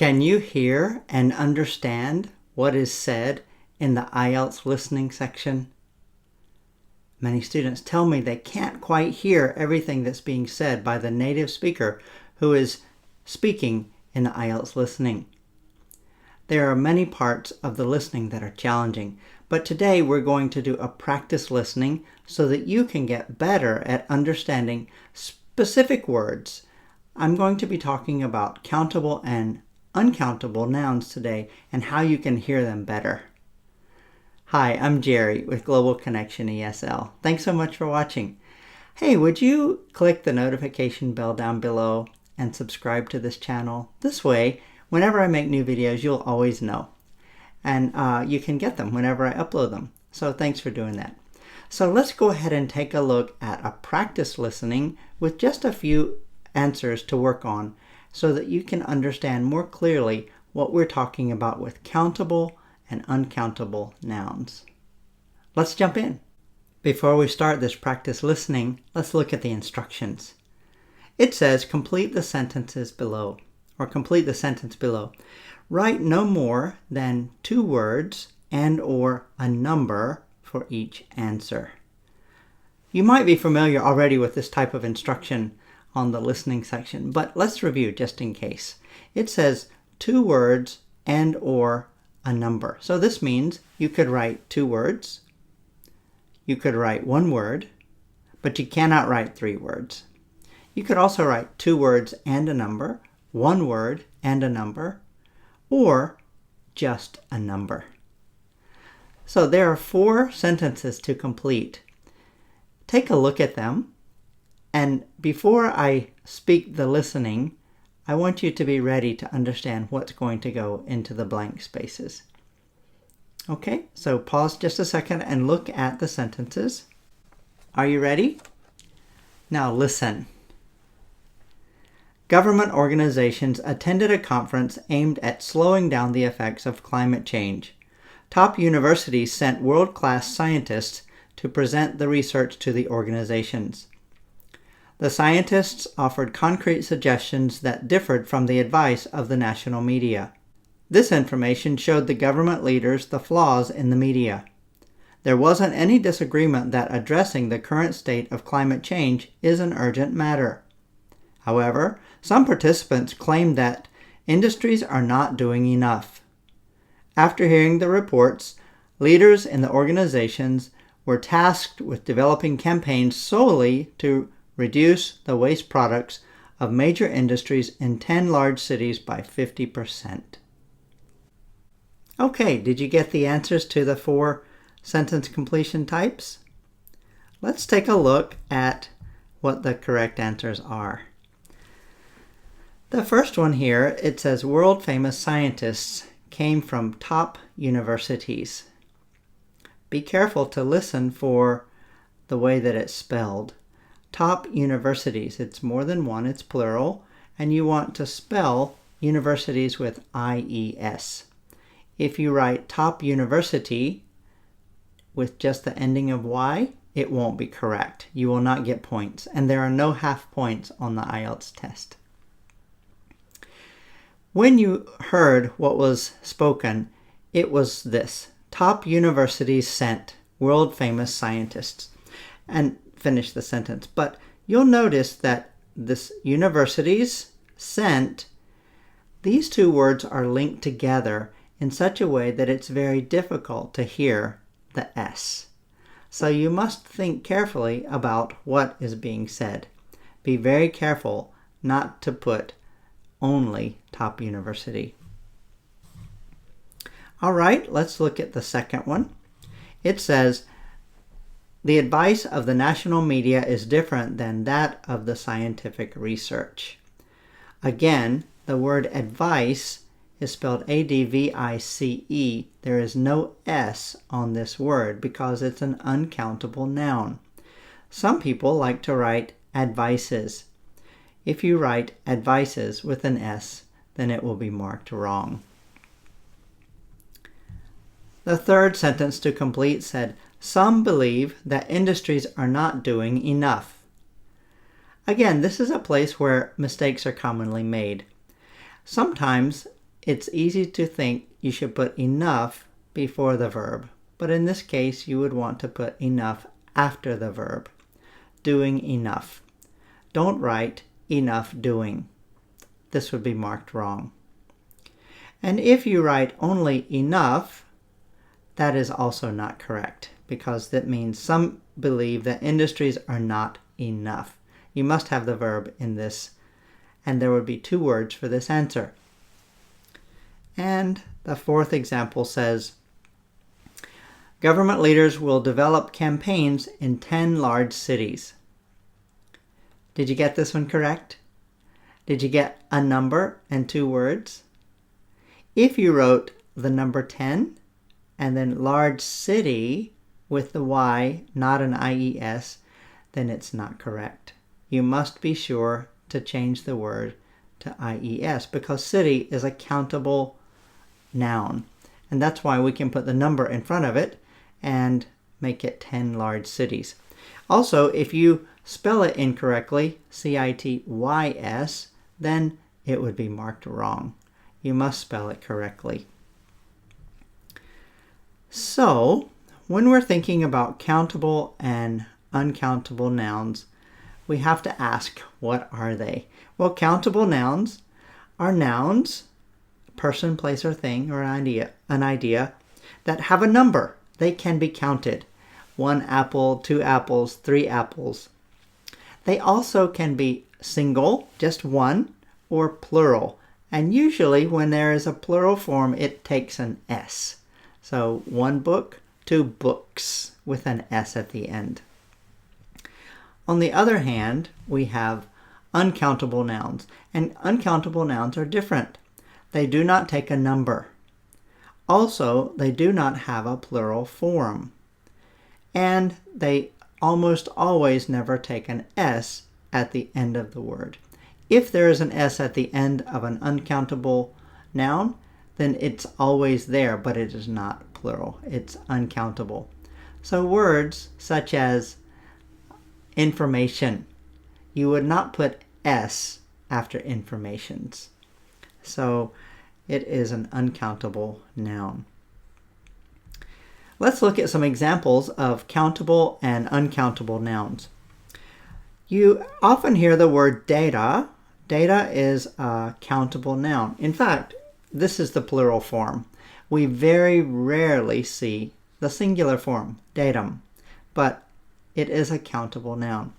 Can you hear and understand what is said in the IELTS listening section? Many students tell me they can't quite hear everything that's being said by the native speaker who is speaking in the IELTS listening. There are many parts of the listening that are challenging, but today we're going to do a practice listening so that you can get better at understanding specific words. I'm going to be talking about countable and uncountable nouns today and how you can hear them better. Hi, I'm Jerry with Global Connection ESL. Thanks so much for watching. Hey, would you click the notification bell down below and subscribe to this channel? This way, whenever I make new videos, you'll always know. And you can get them whenever I upload them. So thanks for doing that. So let's go ahead and take a look at a practice listening with just a few answers to work on so that you can understand more clearly what we're talking about with countable and uncountable nouns. Let's jump in. Before we start this practice listening, let's look at the instructions. It says complete the sentences below, or complete the sentence below. Write no more than 2 words and or a number for each answer. You might be familiar already with this type of instruction on the listening section, but let's review just in case. It says 2 words and or a number. So this means you could write 2 words, you could write 1 word, but you cannot write 3 words. You could also write 2 words and a number, 1 word and a number, or just a number. So there are 4 sentences to complete. Take a look at them. And before I speak the listening, I want you to be ready to understand what's going to go into the blank spaces. Okay, so pause just a second and look at the sentences. Are you ready? Now listen. Government organizations attended a conference aimed at slowing down the effects of climate change. Top universities sent world-class scientists to present the research to the organizations. The scientists offered concrete suggestions that differed from the advice of the national media. This information showed the government leaders the flaws in the media. There wasn't any disagreement that addressing the current state of climate change is an urgent matter. However, some participants claimed that industries are not doing enough. After hearing the reports, leaders in the organizations were tasked with developing campaigns solely to reduce the waste products of major industries in 10 large cities by 50%. Okay, did you get the answers to the 4 sentence completion types? Let's take a look at what the correct answers are. The first one here, it says world-famous scientists came from top universities. Be careful to listen for the way that it's spelled. Top universities, it's more than one, it's plural, and you want to spell universities with I-E-S. If you write top university with just the ending of Y, it won't be correct. You will not get points, and there are no half points on the IELTS test. When you heard what was spoken, it was this: top universities sent world-famous scientists. And finish the sentence. But you'll notice that this universities sent, these 2 words are linked together in such a way that it's very difficult to hear the S. So you must think carefully about what is being said. Be very careful not to put only top university. All right, let's look at the second one. It says, the advice of the national media is different than that of the scientific research. Again, the word advice is spelled A-D-V-I-C-E. There is no S on this word because it's an uncountable noun. Some people like to write advices. If you write advices with an S, then it will be marked wrong. The third sentence to complete said, some believe that industries are not doing enough. Again, this is a place where mistakes are commonly made. Sometimes it's easy to think you should put enough before the verb, but in this case you would want to put enough after the verb. Doing enough. Don't write enough doing. This would be marked wrong. And if you write only enough, that is also not correct, because that means some believe that industries are not enough. You must have the verb in this, and there would be 2 words for this answer. And the 4th example says, government leaders will develop campaigns in 10 large cities. Did you get this one correct? Did you get a number and 2 words? If you wrote the number 10 and then large city with the Y, not an IES, then it's not correct. You must be sure to change the word to IES because city is a countable noun. And that's why we can put the number in front of it and make it 10 large cities. Also, if you spell it incorrectly, CITYS, then it would be marked wrong. You must spell it correctly. So, when we're thinking about countable and uncountable nouns, we have to ask, what are they? Well, countable nouns are nouns, person, place, or thing, or an idea that have a number. They can be counted. 1 apple, 2 apples, 3 apples. They also can be single, just one, or plural. And usually when there is a plural form, it takes an S. So 1 book, 2 books, with an S at the end. On the other hand, we have uncountable nouns. And uncountable nouns are different. They do not take a number. Also, they do not have a plural form. And they almost always never take an S at the end of the word. If there is an S at the end of an uncountable noun, then it's always there, but it is not plural. It's uncountable. So words such as information, you would not put S after informations. So it is an uncountable noun. Let's look at some examples of countable and uncountable nouns. You often hear the word data. Data is a countable noun. In fact, this is the plural form. We very rarely see the singular form, datum, but it is a countable noun.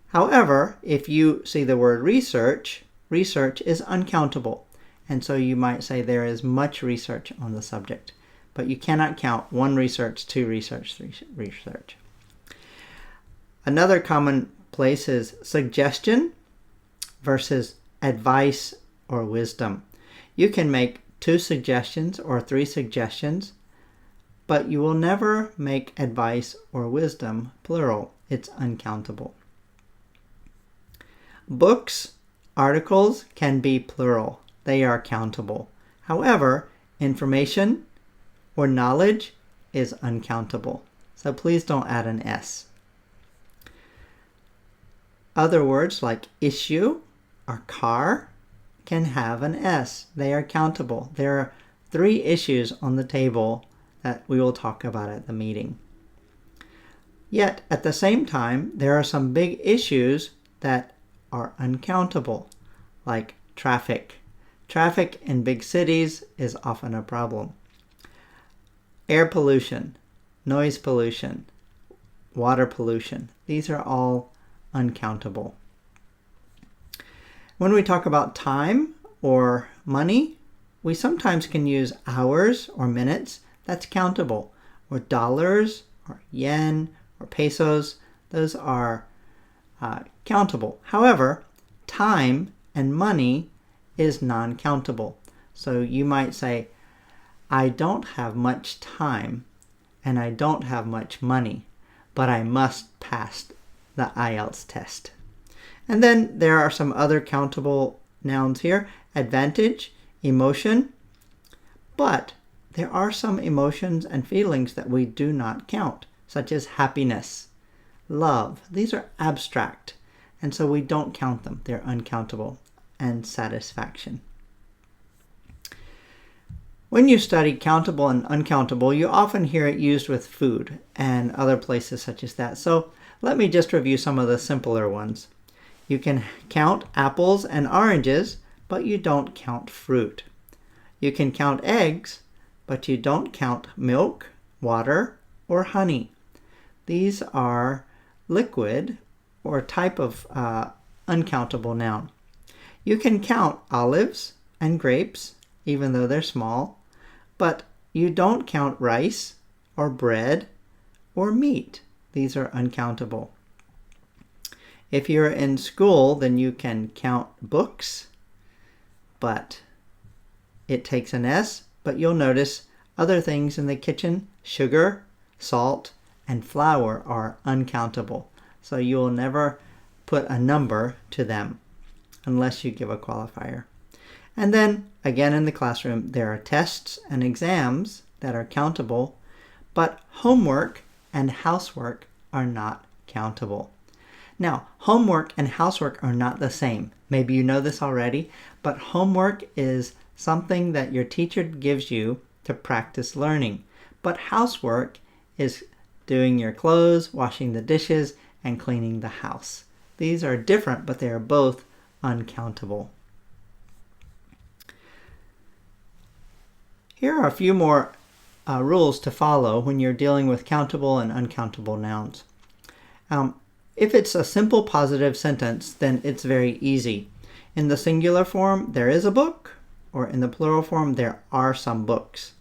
However, if you see the word research, research is uncountable. And so you might say there is much research on the subject. But you cannot count 1 research, 2 research, 3 research. Another common place is suggestion versus advice or wisdom. You can make 2 suggestions or 3 suggestions, but you will never make advice or wisdom plural. It's uncountable. Books, articles can be plural. They are countable. However, information or knowledge is uncountable. So please don't add an S. Other words like issue or car can have an S. They are countable. There are 3 issues on the table that we will talk about at the meeting. Yet, at the same time, there are some big issues that are uncountable, like traffic. Traffic in big cities is often a problem. Air pollution, noise pollution, water pollution. These are all uncountable. When we talk about time or money, we sometimes can use hours or minutes. That's countable. Or dollars or yen or pesos. Those are countable. However, time and money is non-countable. So you might say, I don't have much time and I don't have much money, but I must pass the IELTS test. And then there are some other countable nouns here. Advantage, emotion, but there are some emotions and feelings that we do not count, such as happiness, love. These are abstract, and so we don't count them. They're uncountable. And satisfaction. When you study countable and uncountable, you often hear it used with food and other places such as that. So let me just review some of the simpler ones. You can count apples and oranges, but you don't count fruit. You can count eggs, but you don't count milk, water, or honey. These are liquid or type of uncountable noun. You can count olives and grapes, even though they're small, but you don't count rice or bread or meat. These are uncountable. If you're in school, then you can count books, but it takes an S, but you'll notice other things in the kitchen, sugar, salt, and flour are uncountable. So you will never put a number to them unless you give a qualifier. And then, again in the classroom, there are tests and exams that are countable, but homework and housework are not countable. Now, homework and housework are not the same. Maybe you know this already, but homework is something that your teacher gives you to practice learning. But housework is doing your clothes, washing the dishes, and cleaning the house. These are different, but they are both uncountable. Here are a few more rules to follow when you're dealing with countable and uncountable nouns. If it's a simple positive sentence, then it's very easy. In the singular form, there is a book, or in the plural form, there are some books.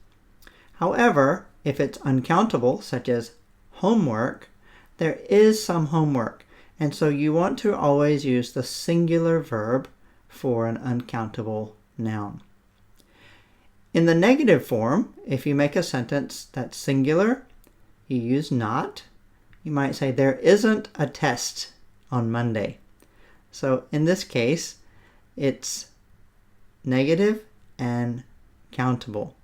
However, if it's uncountable, such as homework, there is some homework, and so you want to always use the singular verb for an uncountable noun. In the negative form, if you make a sentence that's singular, you use not. You might say, there isn't a test on Monday. So in this case, it's negative and countable.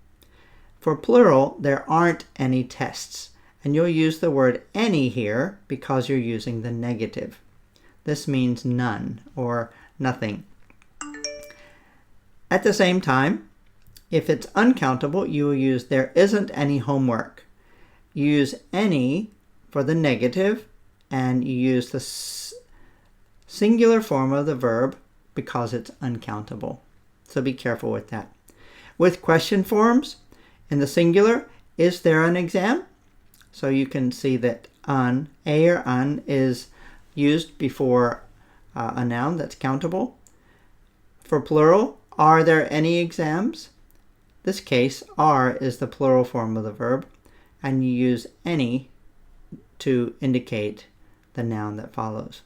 For plural, there aren't any tests, and you'll use the word any here because you're using the negative. This means none or nothing. At the same time, if it's uncountable, you will use there isn't any homework. You use any for the negative, and you use the singular form of the verb because it's uncountable. So be careful with that. With question forms, in the singular, is there an exam? So you can see that a or un is used before a noun that's countable. For plural, are there any exams? This case, are is the plural form of the verb, and you use any to indicate the noun that follows.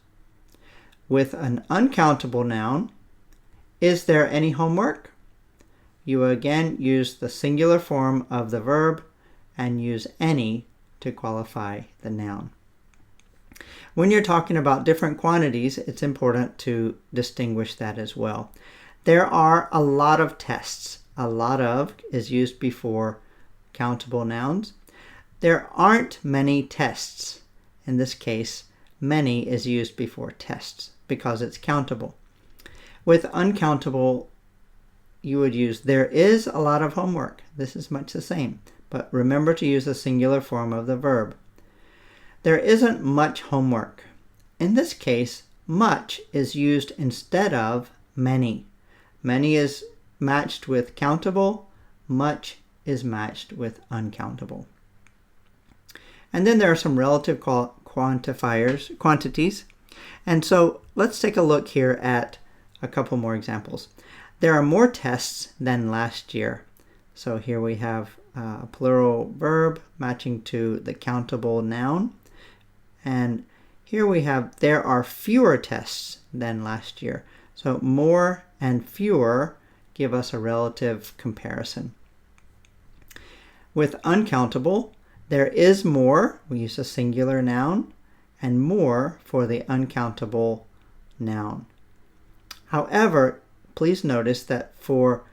With an uncountable noun, is there any homework? You again use the singular form of the verb and use any to qualify the noun. When you're talking about different quantities, it's important to distinguish that as well. There are a lot of tests. A lot of is used before countable nouns. There aren't many tests. In this case, many is used before tests because it's countable. With uncountable, you would use there is a lot of homework. This is much the same, but remember to use the singular form of the verb. There isn't much homework. In this case, much is used instead of many. Many is matched with countable, much is matched with uncountable. And then there are some relative quantities. And so let's take a look here at a couple more examples. There are more tests than last year. So here we have a plural verb matching to the countable noun. And here we have there are fewer tests than last year. So more and fewer give us a relative comparison. With uncountable, there is more, we use a singular noun, and more for the uncountable noun. However, please notice that for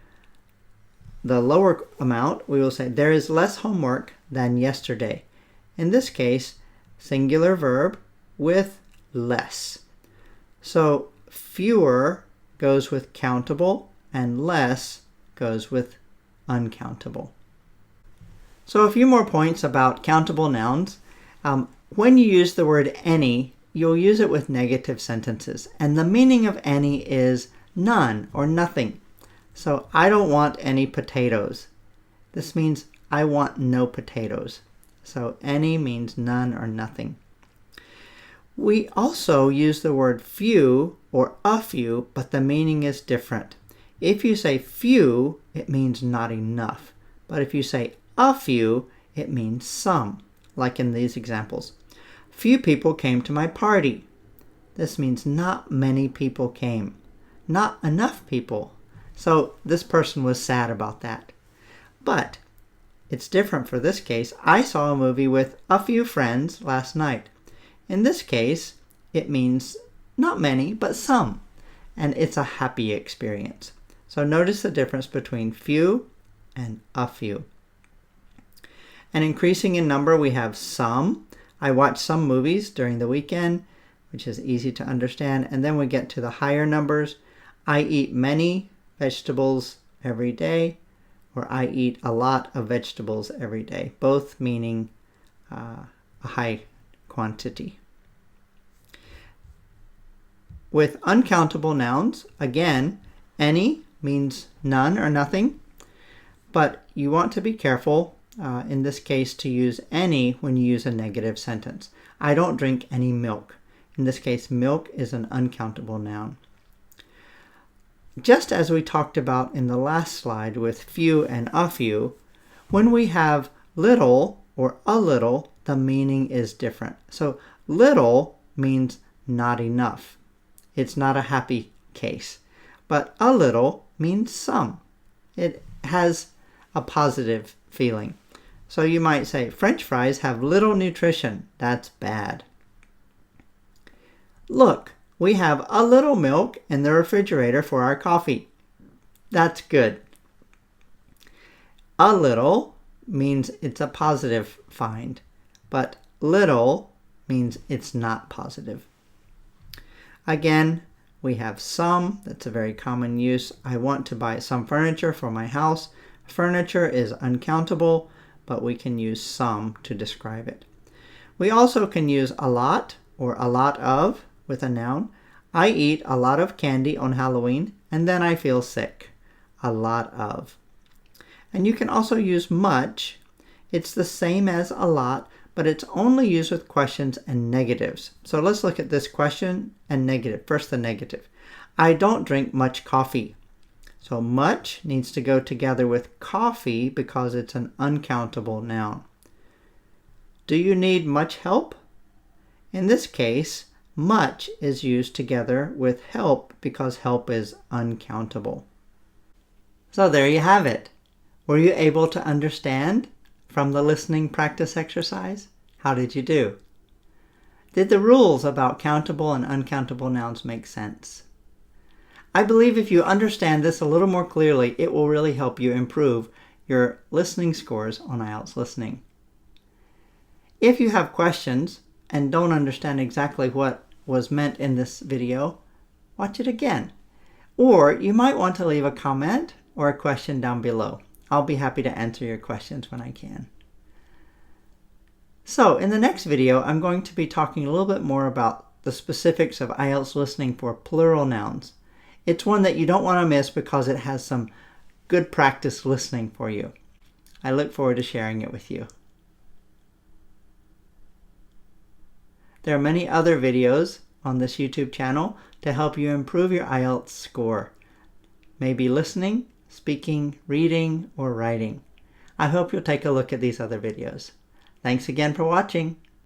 the lower amount, we will say there is less homework than yesterday. In this case, singular verb with less. So fewer goes with countable and less goes with uncountable. So a few more points about countable nouns. When you use the word any, you'll use it with negative sentences. And the meaning of any is none or nothing. So I don't want any potatoes. This means I want no potatoes. So any means none or nothing. We also use the word few or a few, but the meaning is different. If you say few, it means not enough. But if you say a few, it means some, like in these examples. Few people came to my party. This means not many people came. Not enough people. So this person was sad about that. But it's different for this case. I saw a movie with a few friends last night. In this case, it means not many, but some. And it's a happy experience. So notice the difference between few and a few. And increasing in number, we have some. I watched some movies during the weekend, which is easy to understand. And then we get to the higher numbers. I eat many vegetables every day, or I eat a lot of vegetables every day, both meaning a high quantity. With uncountable nouns, again, any means none or nothing, but you want to be careful in this case to use any when you use a negative sentence. I don't drink any milk. In this case, milk is an uncountable noun. Just as we talked about in the last slide with few and a few, when we have little or a little, the meaning is different. So little means not enough. It's not a happy case. But a little means some. It has a positive feeling. So you might say, French fries have little nutrition. That's bad. Look, we have a little milk in the refrigerator for our coffee. That's good. A little means it's a positive find, but little means it's not positive. Again, we have some. That's a very common use. I want to buy some furniture for my house. Furniture is uncountable, but we can use some to describe it. We also can use a lot or a lot of with a noun. I eat a lot of candy on Halloween, and then I feel sick. A lot of. And you can also use much. It's the same as a lot, but it's only used with questions and negatives. So let's look at this question and negative. First, the negative. I don't drink much coffee. So much needs to go together with coffee because it's an uncountable noun. Do you need much help? In this case, much is used together with help because help is uncountable. So there you have it. Were you able to understand from the listening practice exercise? How did you do? Did the rules about countable and uncountable nouns make sense? I believe if you understand this a little more clearly, it will really help you improve your listening scores on IELTS listening. If you have questions and don't understand exactly what was meant in this video, watch it again. Or you might want to leave a comment or a question down below. I'll be happy to answer your questions when I can. So in the next video, I'm going to be talking a little bit more about the specifics of IELTS listening for plural nouns. It's one that you don't want to miss because it has some good practice listening for you. I look forward to sharing it with you. There are many other videos on this YouTube channel to help you improve your IELTS score. Maybe listening, speaking, reading, or writing. I hope you'll take a look at these other videos. Thanks again for watching.